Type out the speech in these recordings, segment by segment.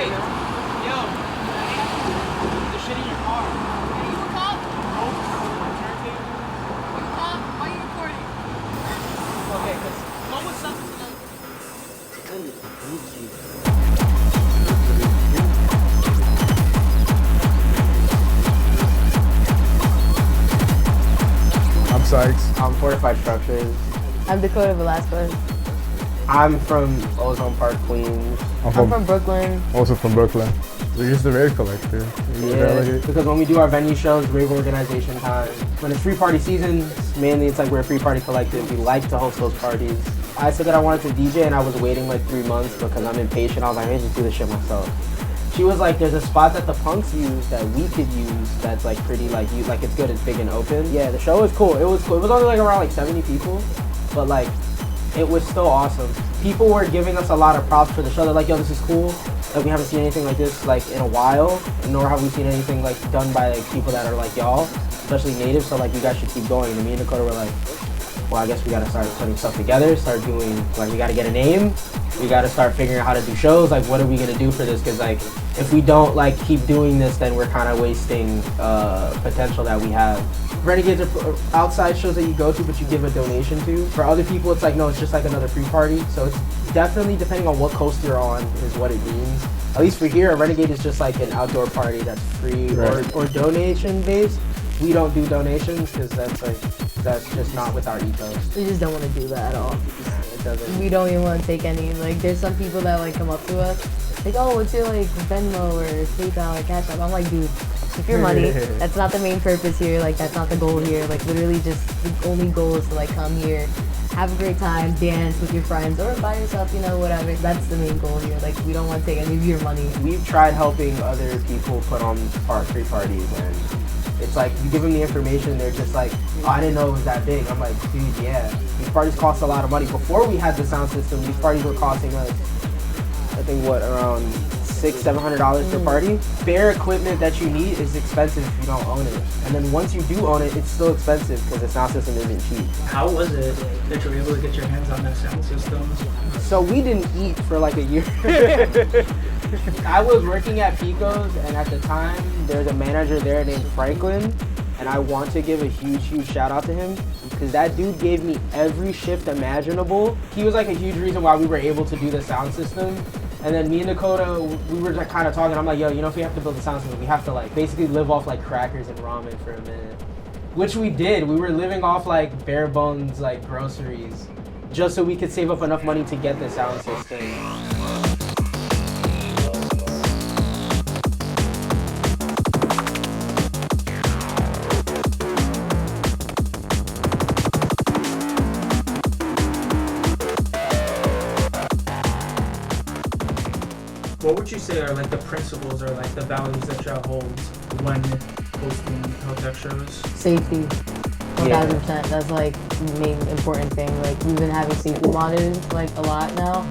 Wait, yo, the shit in your car. Are you a cop? Oh, turntable. You a cop? Why are you recording? Okay, cause what was up? I'm Sykes. I'm Fortified Structures. I'm Dakota Velasquez. I'm from Ozone Park, Queens. I'm from Brooklyn. Also from Brooklyn. We're just the Rave collective. Yeah, because when we do our venue shows, rave organization time, when it's free party season, mainly it's like we're a free party collective. We like to host those parties. I said that I wanted to DJ and I was waiting like 3 months because I'm impatient. I was like, I need to do this shit myself. She was like, there's a spot that the punks use that we could use that's like pretty like you like it's good, it's big and open. Yeah, the show was cool. It was cool. It was only like around like 70 people, but like it was still awesome. People were giving us a lot of props for the show. They're like, yo, this is cool. Like we haven't seen anything like this like in a while, nor have we seen anything like done by like people that are like y'all, especially native. So like you guys should keep going. And me and Dakota were like, well, I guess we gotta start putting stuff together, start doing, like we gotta get a name. We gotta start figuring out how to do shows. Like what are we gonna do for this? Cause like if we don't like keep doing this, then we're kind of wasting potential that we have. Renegades are outside shows that you go to, but you give a donation to. For other people, it's like, no, it's just like another free party. So it's definitely, depending on what coast you're on, is what it means. At least for here, a Renegade is just like an outdoor party that's free or donation based. We don't do donations because that's just not with our ethos. We just don't want to do that at all. It doesn't. We don't even want to take any. Like, there's some people that like come up to us, like, oh, what's your like Venmo or PayPal or Cash App? I'm like, dude, keep your money. That's not the main purpose here. Like, that's not the goal here. Like, literally, just the only goal is to like come here, have a great time, dance with your friends or by yourself, you know, whatever. That's the main goal here. Like, we don't want to take any of your money. We've tried helping other people put on free parties, and it's like you give them the information, they're just like, oh, I didn't know it was that big. I'm like, dude, yeah. These parties cost a lot of money. Before we had the sound system, these parties were costing us, I think, what, around $600-700 per party. Bare equipment that you need is expensive if you don't own it. And then once you do own it, it's still expensive because the sound system isn't cheap. How was it that you were able to get your hands on that sound system? So we didn't eat for like a year. I was working at Pico's, and at the time, there's a manager there named Franklin, and I want to give a huge shout out to him because that dude gave me every shift imaginable. He was like a huge reason why we were able to do the sound system. And then me and Dakota, we were like kind of talking. I'm like, yo, you know, if we have to build a sound system, we have to like basically live off like crackers and ramen for a minute, which we did. We were living off like bare bones like groceries, just so we could save up enough money to get the sound system. What would you say are like the principles or like the values that y'all hold when hosting Helltekk shows? Safety. 1000%. That's like the main important thing. Like, we've been having safety monitors like a lot now.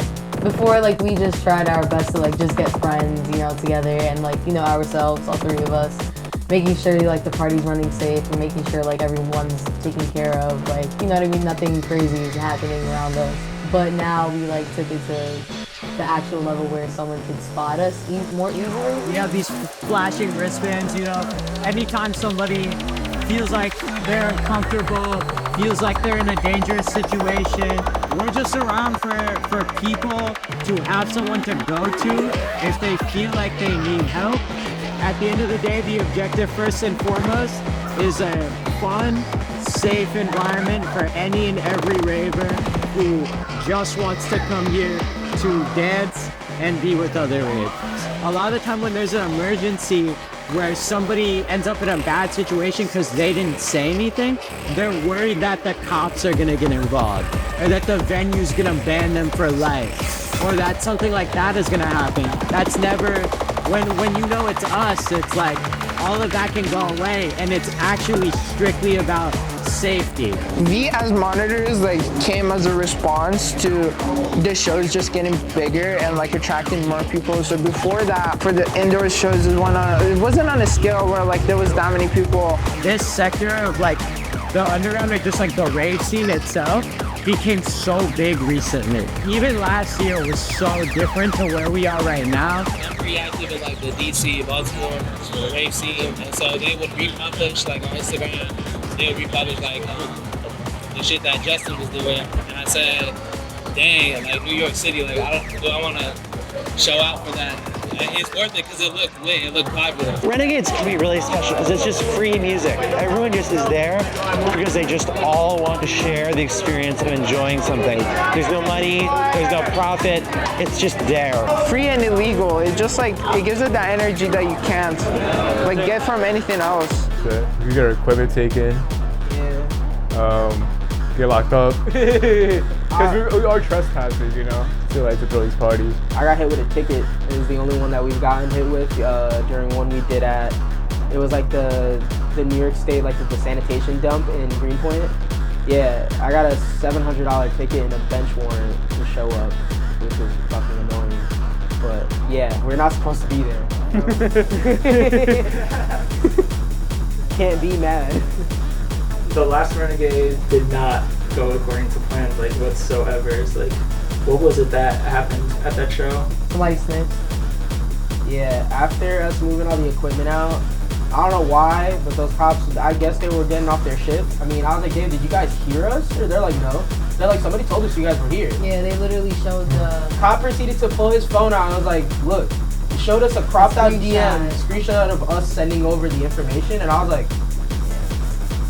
Before, like, we just tried our best to like just get friends, you know, together and like, you know, ourselves, all three of us, making sure like the party's running safe and making sure like everyone's taken care of. Like, you know what I mean? Nothing crazy is happening around us. But now we like took it to the actual level where someone could spot us more easily. We have these flashing wristbands, you know, anytime somebody feels like they're uncomfortable, feels like they're in a dangerous situation, we're just around for people to have someone to go to if they feel like they need help. At the end of the day, the objective first and foremost is a fun, safe environment for any and every raver who just wants to come here to dance and be with other ravers. A lot of the time when there's an emergency where somebody ends up in a bad situation because they didn't say anything, they're worried that the cops are gonna get involved, or that the venue's gonna ban them for life, or that something like that is gonna happen. That's never, when you know it's us, it's like all of that can go away, and it's actually strictly about safety. We as monitors like came as a response to the shows just getting bigger and like attracting more people. So before that, for the indoor shows, it wasn't on a scale where like there was that many people. This sector of like the underground or just like the rave scene itself became so big recently. Even last year was so different to where we are right now. I'm pretty active in like the DC, Baltimore, the Rave scene, and so they would republish like on Instagram. They would republish like the shit that Justin was doing, and I said, "Dang, like New York City, like do I want to show out for that?" And it's worth it because it looked lit, it looked popular. Renegade's gonna be really special because it's just free music. Everyone just is there because they just all want to share the experience of enjoying something. There's no money, there's no profit, it's just there. Free and illegal. It just like it gives it that energy that you can't like get from anything else. You get our equipment taken. Get locked up. Because we are trespassers, you know, to throw these parties. I got hit with a ticket. It was the only one that we've gotten hit with during one we did at, it was like the New York State, like the sanitation dump in Greenpoint. Yeah, I got a $700 ticket and a bench warrant to show up, which was fucking annoying. But yeah, we're not supposed to be there. Can't be mad. The last Renegade did not go according to plans, like whatsoever. It's like, what was it that happened at that show? Somebody snitched. Yeah, after us moving all the equipment out, I don't know why, but those cops, I guess they were getting off their shift. I mean, I was like, Dave, did you guys hear us? Or they're like, no. They're like, somebody told us you guys were here. Yeah, they literally showed the... Cop proceeded to pull his phone out and I was like, look, he showed us a cropped out DM, screenshot of us sending over the information, and I was like,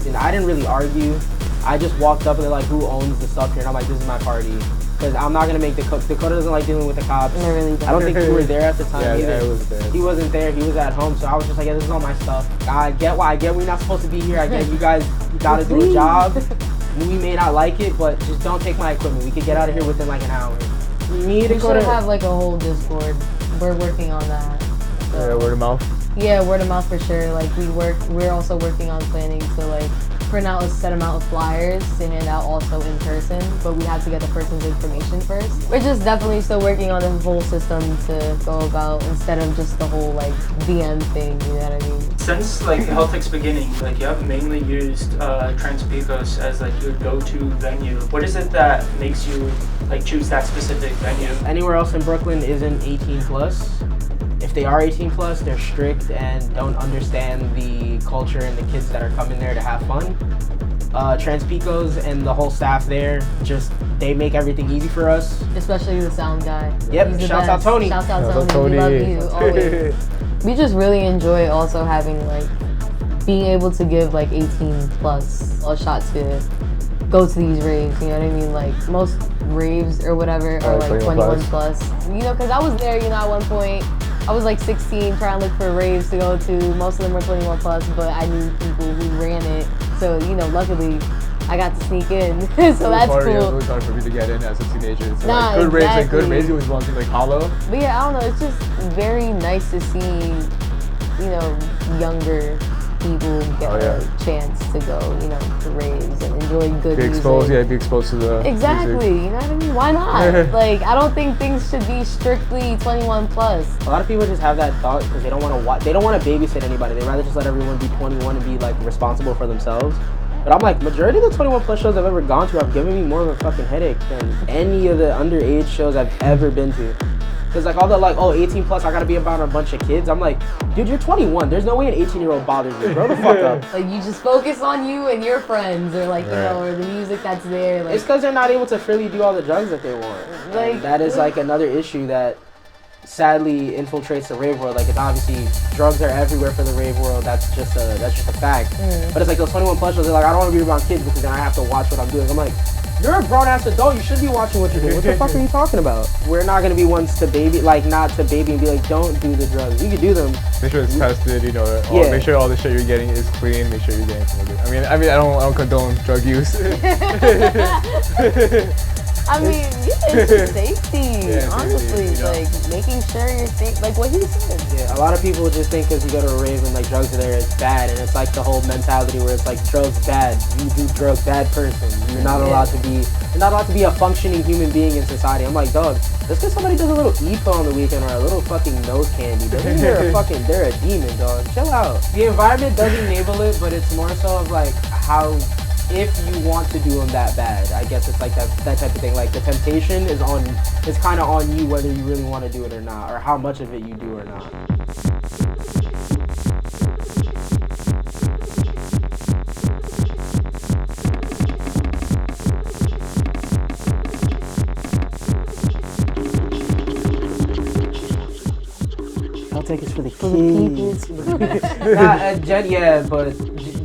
and I didn't really argue. I just walked up and they're like, who owns the stuff here? And I'm like, this is my party. Because I'm not going to make Dakota doesn't like dealing with the cops. Really I don't think you were there at the time either. Yeah, I was there. He wasn't there. He was at home. So I was just like, yeah, this is all my stuff. I get we're not supposed to be here. I get you guys got to do a job. We may not like it, but just don't take my equipment. We could get out of here within like an hour. We should have like a whole Discord. We're working on that. So. Yeah, word of mouth. Yeah, word of mouth for sure. Like we're also working on planning to like print out a set amount of flyers to hand out also in person, but we have to get the person's information first. We're just definitely still working on the whole system to go about instead of just the whole like DM thing, you know what I mean? Since like Helltek's beginning, like you have mainly used Ethos as like your go-to venue. What is it that makes you like choose that specific venue? Anywhere else in Brooklyn isn't 18 plus. If they are 18 plus, they're strict and don't understand the culture and the kids that are coming there to have fun. Transpicos and the whole staff there, they make everything easy for us. Especially the sound guy. Yep, shouts out Tony. Shouts out Tony. We love you always. We just really enjoy also having like, being able to give like 18 plus a shot to go to these raves, you know what I mean? Like most raves or whatever are like 21 plus. You know, cause I was there, you know, at one point. I was like 16 trying to look for raves to go to. Most of them were 21 plus, but I knew people who ran it. So, you know, luckily I got to sneak in. So that's cool. It was hard for me to get in as a teenager. So nah, like, exactly. Good raves, it was one thing like hollow. But yeah, I don't know, it's just very nice to see, you know, younger people get a chance to go, you know, to raves and enjoy good music. Be exposed to the exactly, music. You know what I mean? Why not? Like, I don't think things should be strictly 21 plus. A lot of people just have that thought because they don't want to babysit anybody. They rather just let everyone be 21 and be like responsible for themselves. But I'm like, majority of the 21 plus shows I've ever gone to have given me more of a fucking headache than any of the underage shows I've ever been to. Cause like all the like, oh, 18 plus, I gotta be about a bunch of kids. I'm like, dude, you're 21. There's no way an 18-year-old bothers you. Grow the fuck up. Like you just focus on you and your friends, or like you know, or the music that's there. Like, it's cause they're not able to freely do all the drugs that they want. Like and that is like another issue that sadly infiltrates the rave world. Like it's obviously drugs are everywhere for the rave world. That's just a fact. But it's like those 21 plus shows. They're like, I don't want to be around kids because then I have to watch what I'm doing. I'm like, you're a grown-ass adult. You should be watching what you're doing. What the fuck are you talking about? We're not gonna be ones to baby, like not to baby and be like, don't do the drugs. You can do them. Make sure it's tested. You know, make sure all the shit you're getting is clean. Make sure you're getting something good. I mean, I don't condone drug use. I mean, it's just safety, honestly. Safety, like, making sure you're safe, like what he said. Yeah, a lot of people just think because you go to a rave and like drugs are there, it's bad. And it's like the whole mentality where it's like drugs bad. You do drugs, bad person. You're not allowed to be a functioning human being in society. I'm like, dog, just because somebody does a little EPA on the weekend or a little fucking nose candy doesn't mean they're a demon, dog. Chill out. The environment does enable it, but it's more so of like how if you want to do them that bad. I guess it's like that type of thing. Like the temptation is kind of on you whether you really want to do it or not, or how much of it you do or not. Helltekk is for the kids. But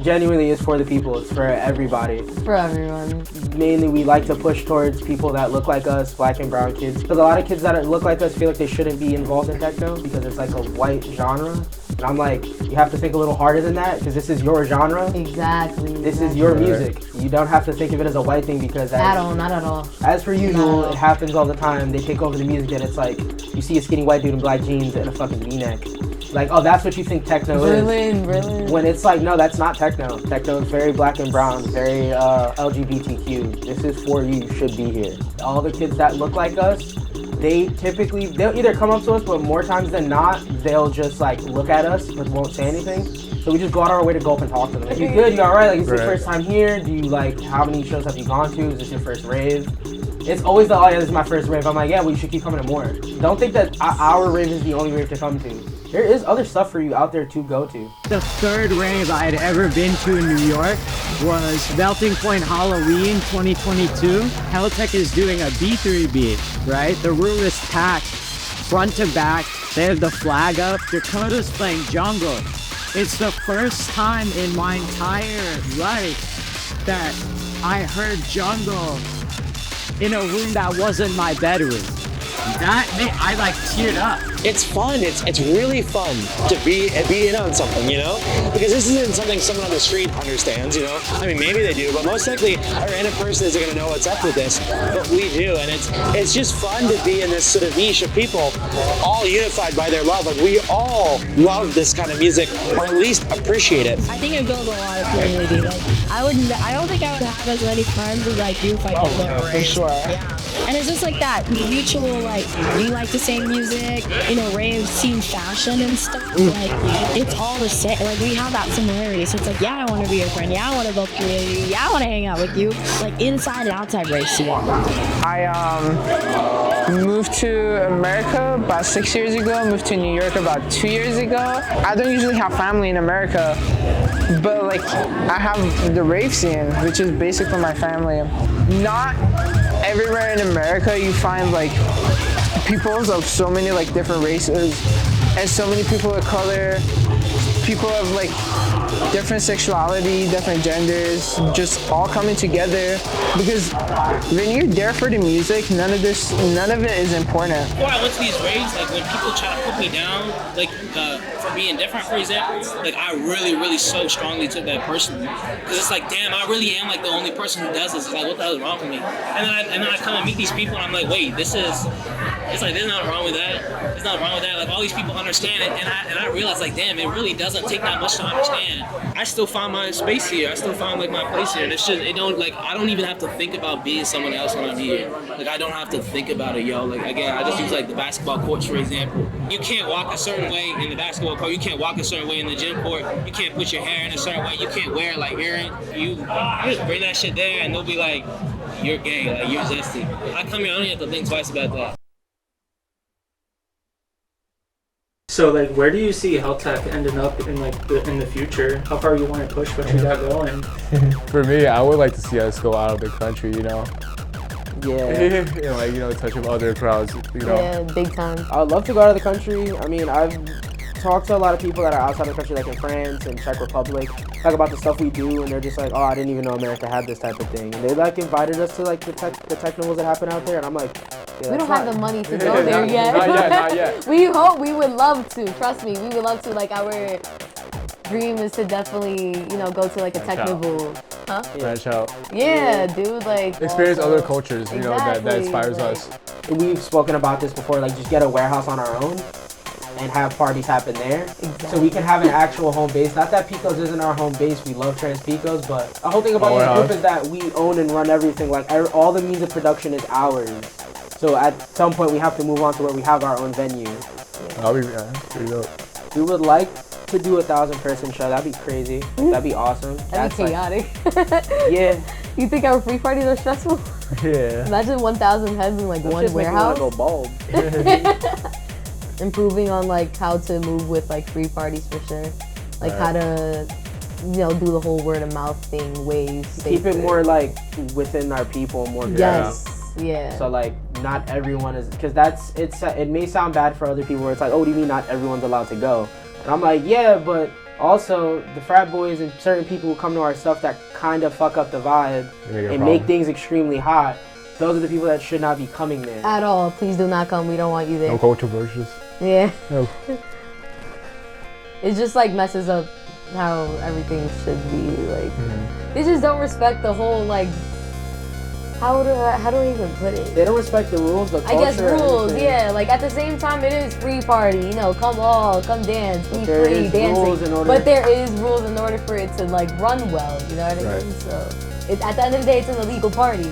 genuinely it's for the people. It's for everybody. For everyone. Mainly we like to push towards people that look like us, black and brown kids. Because a lot of kids that look like us feel like they shouldn't be involved in techno because it's like a white genre. And I'm like, you have to think a little harder than that because this is your genre. Exactly. This is your music. You don't have to think of it as a white thing because not at all. As per usual, it happens all the time. They take over the music and it's like, you see a skinny white dude in black jeans and a fucking V-neck. Like, oh, that's what you think techno is. Berlin. When it's like, no, that's not techno. Techno is very black and brown, very LGBTQ. This is for you, should be here. All the kids that look like us, they'll either come up to us, but more times than not, they'll just like look at us but won't say anything. So we just go out our way to go up and talk to them. Like, you good? You alright? Like, is this your first time here? Do you like, how many shows have you gone to? Is this your first rave? It's always the, oh yeah, this is my first rave. I'm like, yeah, well, you should keep coming to more. Don't think that our rave is the only rave to come to. There is other stuff for you out there to go to. The third rave I had ever been to in New York was Melting Point Halloween 2022. Helltekk is doing a B3B, right? The room is packed, front to back. They have the flag up. Dakota's playing jungle. It's the first time in my entire life that I heard jungle in a room that wasn't my bedroom. I like teared up. It's fun. It's really fun to be in on something, you know? Because this isn't something someone on the street understands, you know? I mean, maybe they do, but most likely a random person isn't gonna know what's up with this, but we do, and it's just fun to be in this sort of niche of people all unified by their love. Like, we all love this kind of music, or at least appreciate it. I think it builds a lot of community. Like, I don't think I would have as many friends as I do if I go to a rave. For sure. Yeah. And it's just like that mutual, like, you like the same music, you know, rave scene fashion and stuff. Like, it's all the same. Like, we have that similarity. So it's like, yeah, I want to be your friend. Yeah, I want to build community. Yeah, I want to hang out with you. Like, inside and outside rave scene. I moved to America about 6 years ago, moved to New York about 2 years ago. I don't usually have family in America, but like I have the rave scene, which is basically my family. Not everywhere in America you find like peoples of so many like different races and so many people of color, people of like different sexuality, different genders, just all coming together. Because when you're there for the music, none of it is important. Before I went to these raves, like when people try to put me down, like for being different, for example, like I really so strongly took that personally. Because it's like, damn, I really am like the only person who does this. It's like, what the hell is wrong with me? And then I come and meet these people and I'm like, wait, it's like, there's nothing wrong with that. There's nothing wrong with that. Like, all these people understand it, and I realize, like, damn, it really doesn't take that much to understand. I still find my space here. I still find, like, my place here. And it's just, I don't even have to think about being someone else when I'm here. Like, I don't have to think about it, yo. Like, again, I just use, like, the basketball courts, for example. You can't walk a certain way in the basketball court. You can't walk a certain way in the gym court. You can't put your hair in a certain way. You can't wear, like, earrings. You just bring that shit there, and they'll be like, you're gay. Like, you're zesty. I come here, I don't even have to think twice about that. So, like, where do you see Helltekk ending up in, like, in the future? How far you want to push what you got going? For me, I would like to see us go out of the country, you know? Yeah. And, like, you know, touch with other crowds, you know? Yeah, big time. I would love to go out of the country. I mean, I've talked to a lot of people that are outside the country, like in France and Czech Republic, talk about the stuff we do, and they're just like, oh, I didn't even know America had this type of thing. And they, like, invited us to, like, the technos that happen out there, and I'm like, yeah, we don't have the money to go there yet. Not yet. We hope, we would love to. Trust me, we would love to. Like, our dream is to definitely, you know, go to like a techno booth. Huh? Branch out. Yeah, dude, like experience other cultures, you know, that inspires us. We've spoken about this before, like just get a warehouse on our own and have parties happen there. Exactly. So we can have an actual home base. Not that Pico's isn't our home base, we love Trans Picos, but the whole thing about this group is that we own and run everything. Like all the means of production is ours. So at some point we have to move on to where we have our own venue. We would like could do a 1,000-person show. That'd be crazy. That'd be awesome. That'd be chaotic. Yeah. You think our free parties are stressful? Yeah. Imagine 1,000 heads in like That one shit make me wanna warehouse. go bald. Improving on like how to move with like free parties for sure. Like how to, you know, do the whole word of mouth thing ways. Keep it more like within our people, more. Yes. Yeah. So like not everyone is, because it may sound bad for other people where it's like, oh, what do you mean not everyone's allowed to go? And I'm like, yeah, but also the frat boys and certain people who come to our stuff that kind of fuck up the vibe and make things extremely hot. Those are the people that should not be coming there. At all. Please do not come. We don't want you there. No controversies. Yeah. No. It just like messes up how everything should be. Like they just don't respect the whole like. How do I even put it? They don't respect the rules, the culture. I guess rules, yeah. Like at the same time, it is free party. You know, come dance, be free, dancing. But there is rules in order for it to like run well. You know what I mean? So at the end of the day, it's an illegal party.